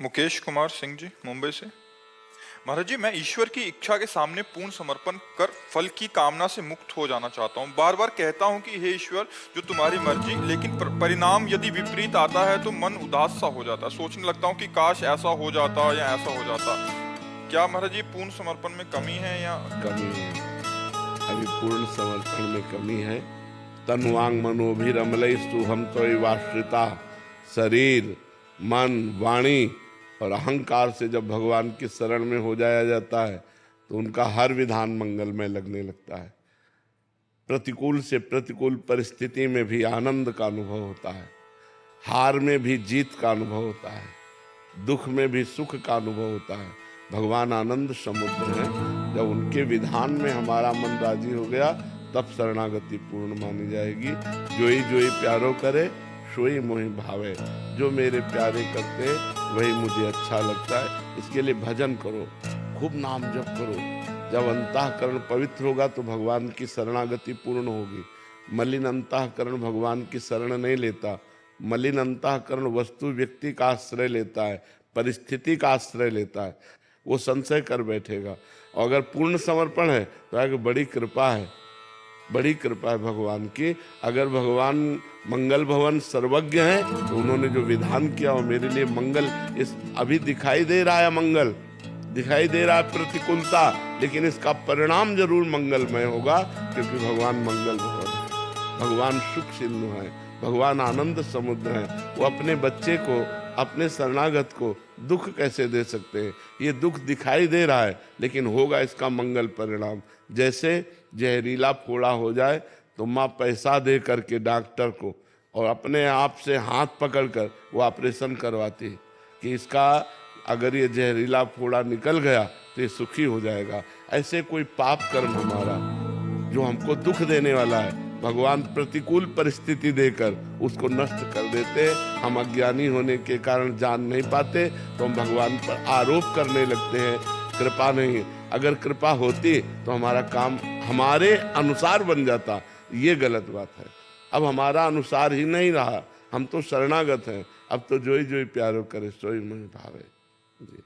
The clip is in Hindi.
मुकेश कुमार सिंह जी, मुंबई से। महाराज जी, मैं ईश्वर की इच्छा के सामने पूर्ण समर्पण कर फल की कामना से मुक्त हो जाना चाहता हूँ। बार बार कहता हूँ कि हे ईश्वर, जो तुम्हारी मर्जी, लेकिन परिणाम यदि विपरीत आता है तो मन उदास सा हो जाता है। सोचने लगता हूँ कि काश ऐसा हो जाता या ऐसा हो जाता। क्या महाराज जी पूर्ण समर्पण में कमी है या? कमी है। अभी पूर्ण समर्पण में कमी है। तनुवांग मनोभिरमलई सुहम त्वयिवाश्रिता। शरीर, मन, वाणी और अहंकार से जब भगवान की शरण में हो जाया जाता है तो उनका हर विधान मंगलमय लगने लगता है। प्रतिकूल से प्रतिकूल परिस्थिति में भी आनंद का अनुभव होता है, हार में भी जीत का अनुभव होता है, दुख में भी सुख का अनुभव होता है। भगवान आनंद समुद्र हैं। जब उनके विधान में हमारा मन राजी हो गया तब शरणागति पूर्ण मानी जाएगी। जोई प्यारो करे सोई मोहि भावे। जो मेरे प्यारे करते वही मुझे अच्छा लगता है। इसके लिए भजन करो, खूब नाम जप करो। जब अंतःकरण पवित्र होगा तो भगवान की शरणागति पूर्ण होगी। मलिन अंतःकरण भगवान की शरण नहीं लेता। मलिन अंतःकरण वस्तु व्यक्ति का आश्रय लेता है, परिस्थिति का आश्रय लेता है। वो संशय कर बैठेगा। और अगर पूर्ण समर्पण है तो आगे बड़ी कृपा है, बड़ी कृपा है भगवान की। अगर भगवान मंगल भवन सर्वज्ञ हैं तो उन्होंने जो विधान किया वो मेरे लिए मंगल। इस अभी दिखाई दे रहा है मंगल, दिखाई दे रहा है प्रतिकूलता, लेकिन इसका परिणाम जरूर मंगलमय होगा, क्योंकि भगवान मंगल भवन है, भगवान सुख सिंधु है, भगवान आनंद समुद्र है। वो अपने बच्चे को, अपने शरणागत को दुख कैसे दे सकते हैं? ये दुख दिखाई दे रहा है लेकिन होगा इसका मंगल परिणाम। जैसे जहरीला फोड़ा हो जाए तो माँ पैसा दे करके डॉक्टर को और अपने आप से हाथ पकड़कर वो ऑपरेशन करवाती है कि इसका अगर ये जहरीला फोड़ा निकल गया तो ये सुखी हो जाएगा। ऐसे कोई पाप कर्म हमारा जो हमको दुख देने वाला है, भगवान प्रतिकूल परिस्थिति देकर उसको नष्ट कर देते। हम अज्ञानी होने के कारण जान नहीं पाते तो हम भगवान पर आरोप करने लगते हैं कृपा नहीं है। अगर कृपा होती तो हमारा काम हमारे अनुसार बन जाता। ये गलत बात है। अब हमारा अनुसार ही नहीं रहा, हम तो शरणागत हैं। अब तो जोई प्यारो करे सोई मोहि भावे। जी।